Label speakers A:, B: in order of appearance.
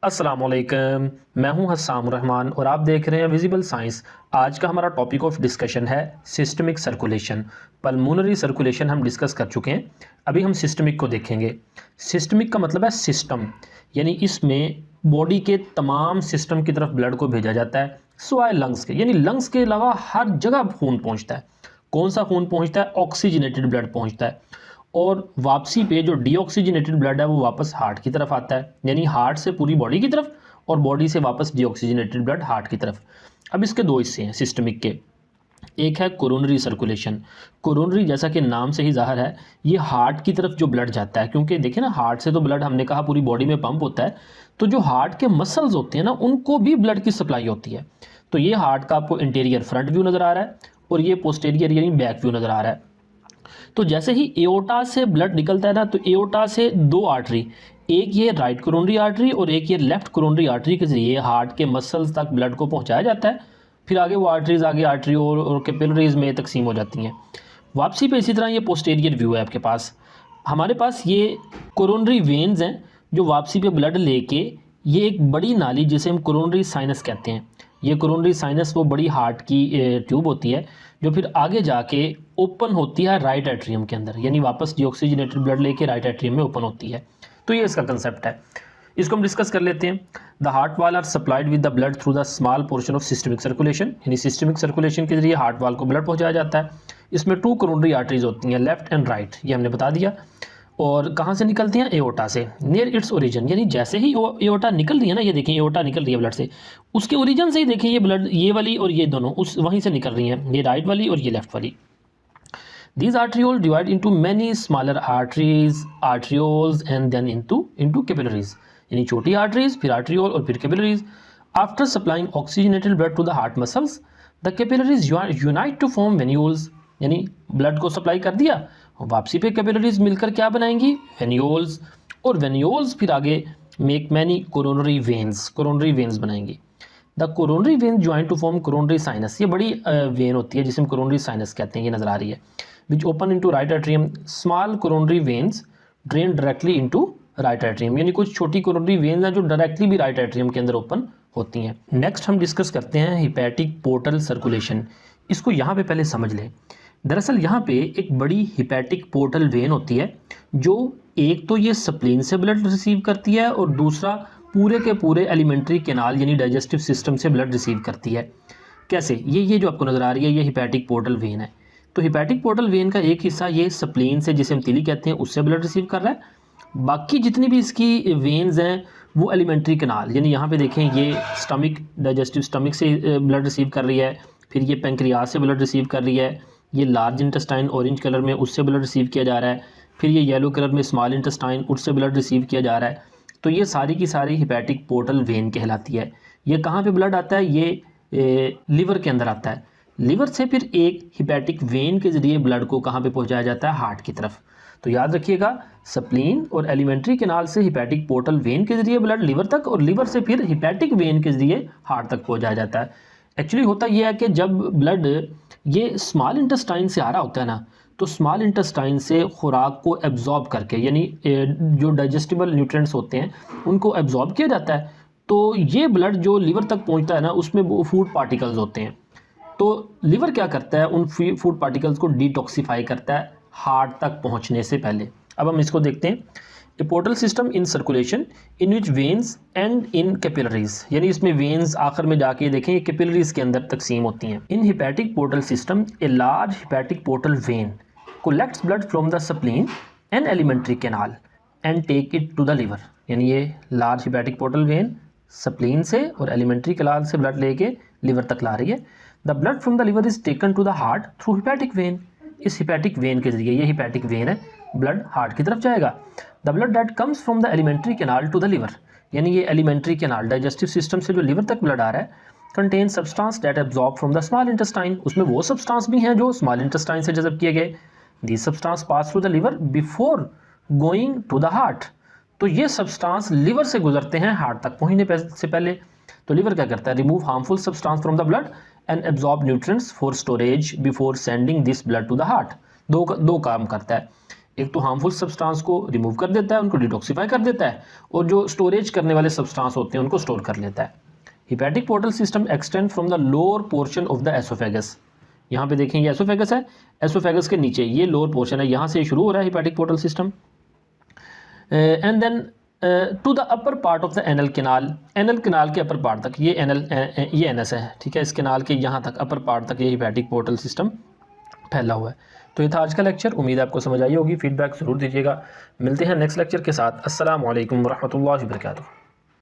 A: अस्सलामुअलैकुम, मैं हूं हस्साम रहमान और आप देख रहे हैं विजिबल साइंस। आज का हमारा टॉपिक ऑफ डिस्कशन है सिस्टमिक सर्कुलेशन। पल्मोनरी सर्कुलेशन हम डिस्कस कर चुके हैं, अभी हम सिस्टमिक को देखेंगे। सिस्टमिक का मतलब है सिस्टम, यानी इसमें बॉडी के तमाम सिस्टम की तरफ ब्लड को भेजा जाता है सिवाय लंग्स के, यानी लंग्स के अलावा हर जगह खून पहुँचता है। कौन सा खून पहुँचता है? ऑक्सीजनेटेड ब्लड पहुँचता है। और वापसी पे जो डीऑक्सीजनेटेड ब्लड है वो वापस हार्ट की तरफ आता है, यानी हार्ट से पूरी बॉडी की तरफ और बॉडी से वापस डीऑक्सीजनेटेड ब्लड हार्ट की तरफ। अब इसके दो हिस्से हैं सिस्टमिक के। एक है कोरोनरी सर्कुलेशन। कोरोनरी जैसा कि नाम से ही जाहिर है, ये हार्ट की तरफ जो ब्लड जाता है, क्योंकि देखिए ना हार्ट से तो ब्लड हमने कहा पूरी बॉडी में पंप होता है, तो जो हार्ट के मसल्स होते हैं ना उनको भी ब्लड की सप्लाई होती है। तो ये हार्ट का आपको इंटीरियर फ्रंट व्यू नज़र आ रहा है और ये पोस्टेरियर यानी बैक व्यू नज़र आ रहा है। तो जैसे ही एओर्टा से ब्लड निकलता है ना, तो एओर्टा से दो आर्टरी, एक ये राइट कोरोनरी आर्टरी और एक ये लेफ्ट कोरोनरी आर्टरी के जरिए हार्ट के मसल्स तक ब्लड को पहुंचाया जाता है। फिर आगे वो आर्टरीज आगे आर्टरी और कैपिलरीज में तकसीम हो जाती हैं। वापसी पे इसी तरह ये पोस्टेरियर व्यू है आपके पास। हमारे पास ये कोरोनरी वेन्स हैं जो वापसी पे ब्लड लेके, ये एक बड़ी नाली जिसे हम कोरोनरी साइनस कहते हैं, ये कोरोनरी साइनस वो बड़ी हार्ट की ट्यूब होती है जो फिर आगे जाके ओपन होती है राइट एट्रियम के अंदर, यानी वापस डीऑक्सीजनेटेड ब्लड लेके राइट एट्रियम में ओपन होती है। तो ये इसका कंसेप्ट है, इसको हम डिस्कस कर लेते हैं। The heart wall are supplied with the blood through the small portion of systemic circulation, यानी सिस्टमिक सर्कुलेशन के जरिए हार्ट वाल को ब्लड पहुंचाया जाता है। इसमें टू कोरोनरी आर्टरीज होती हैं, लेफ्ट एंड राइट, ये हमने बता दिया। और कहाँ से निकलती हैं? एओर्टा से, नियर इट्स ओरिजिन, यानी जैसे ही एओर्टा निकल रही है ना, ये देखें एओर्टा निकल रही है ब्लड से, उसके ओरिजिन से ही देखें ये ब्लड, ये वाली और ये दोनों उस वहीं से निकल रही हैं, ये राइट वाली और ये लेफ्ट वाली। These arterioles divide into many smaller arteries, arterioles and then into capillaries, यानी छोटी आर्टरीज, फिर आर्ट्रियोल और फिर capillaries. After supplying oxygenated blood to the heart muscles, the capillaries unite to form venules, यानी ब्लड को supply कर दिया, वापसी पे कैपिलरीज मिलकर क्या बनाएंगी? वेन्यूल्स। और वेन्यूल्स फिर आगे मेक मैनी कोरोनरी वेन्स बनाएंगी। The coronary vein join to form coronary sinus, ये बड़ी वेन होती है जिसे हम कोरोनरी साइनस कहते हैं, ये नजर आ रही है, which open into right atrium. Small coronary veins drain directly into right atrium, यानी कुछ छोटी कोरोनरी वेन्स हैं जो डायरेक्टली भी राइट एट्रियम के अंदर ओपन होती हैं। नेक्स्ट हम डिस्कस करते हैं हिपैटिक पोर्टल सर्कुलेशन। इसको यहाँ पे पहले समझ लें। दरअसल यहाँ पे एक बड़ी हिपैटिक पोर्टल वेन होती है जो एक तो ये स्प्लीन से ब्लड रिसीव करती है और दूसरा पूरे के पूरे एलिमेंट्री कैनाल यानी डाइजेस्टिव सिस्टम से ब्लड रिसीव करती है। कैसे? ये जो आपको नज़र आ रही है ये हिपैटिक पोर्टल वेन है। तो हिपैटिक पोर्टल वेन का एक हिस्सा ये स्प्लीन से, जिसे हम तीली कहते हैं, उससे ब्लड रिसीव कर रहा है। बाकी जितनी भी इसकी वेन्स हैं वो एलिमेंट्री कैनाल, यानी यहाँ पे देखें ये स्टमक, डाइजेस्टिव स्टमक से ब्लड रिसीव कर रही है, फिर ये पेंक्रियाज से ब्लड रिसीव कर रही है, ये लार्ज इंटेस्टाइन ऑरेंज कलर में उससे ब्लड रिसीव किया जा रहा है, फिर ये येलो कलर में स्मॉल इंटेस्टाइन उससे ब्लड रिसीव किया जा रहा है। तो ये सारी की सारी हिपैटिक पोर्टल वेन कहलाती है। ये कहाँ पे ब्लड आता है? ये लिवर के अंदर आता है। लिवर से फिर एक हिपैटिक वेन के जरिए ब्लड को कहाँ पे पहुँचाया जाता है? हार्ट की तरफ। तो याद रखिएगा, स्प्लीन और एलिमेंट्री कैनाल से हिपैटिक पोर्टल वेन के जरिए ब्लड लिवर तक, और लिवर से फिर हिपैटिक वेन के जरिए हार्ट तक पहुँचाया जाता है। एक्चुअली होता यह है कि जब ब्लड ये स्मॉल इंटेस्टाइन से आ रहा होता है ना, तो स्मॉल इंटेस्टाइन से खुराक को एब्जॉर्ब करके, यानी जो डाइजेस्टिबल न्यूट्रिएंट्स होते हैं उनको एब्जॉर्ब किया जाता है। तो ये ब्लड जो लिवर तक पहुंचता है ना, उसमें वो फूड पार्टिकल्स होते हैं। तो लिवर क्या करता है? उन फूड पार्टिकल्स को डिटॉक्सिफाई करता है हार्ट तक पहुंचने से पहले। अब हम इसको देखते हैं। A portal system in circulation in which veins and in capillaries, यानी इसमें वेन्स आखिर में जाके देखें कैपिलरीज के अंदर तकसीम होती हैं। In hepatic portal system a large hepatic portal when collects blood from the spleen and elementary canal and take it to the liver, यानी ये large hepatic portal vein spleen से और एलिमेंट्री कैनाल से ब्लड लेके liver तक ला रही है। The blood from the liver is taken to the heart through hepatic vein, इस हिपैटिक वेन के जरिए, ये हिपैटिक वेन है, ब्लड हार्ट की तरफ जाएगा। The blood that comes from the alimentary canal to the liver, यानी ये एलिमेंट्री कैनाल डाइजेस्टिव सिस्टम से जो लिवर तक ब्लड आ रहा है, contain substance that absorb from the small intestine, उसमें वो सब्सटेंस भी हैं जो स्मॉल इंटेस्टाइन से जज़ब किए गए। These substance pass through the liver before going to the heart, तो ये सब्सटेंस लिवर से गुजरते हैं हार्ट तक पहुंचने से पहले। तो लिवर क्या करता है? Remove harmful substance from the blood and absorb nutrients for storage before sending this blood to the heart. दो काम करता है। एक तो हार्मफुल सब्सटेंस को रिमूव कर देता है, उनको डिटॉक्सिफाई कर देता है, और जो स्टोरेज करने वाले सब्सटेंस होते हैं उनको स्टोर कर लेता है। Hepatic portal system extend from the lower portion of the oesophagus. यहाँ पे देखें ये एसोफेगस है, एसोफेगस के नीचे ये लोअर पोर्शन है, यहाँ से शुरू हो रहा है hepatic portal system. And then to the upper part of the anal canal, anal canal के अपर पार्ट तक, ये एनस है, ठीक है, इस कैनाल के यहाँ तक अपर पार्ट तक ये हिपैटिक पोर्टल सिस्टम फैला हुआ है। तो ये था आज का लेक्चर, उम्मीद है आपको समझ आई होगी। फीडबैक ज़रूर दीजिएगा। मिलते हैं नेक्स्ट लेक्चर के साथ। अस्सलाम वालेकुम रहमतुल्लाहि व बरकातुहू।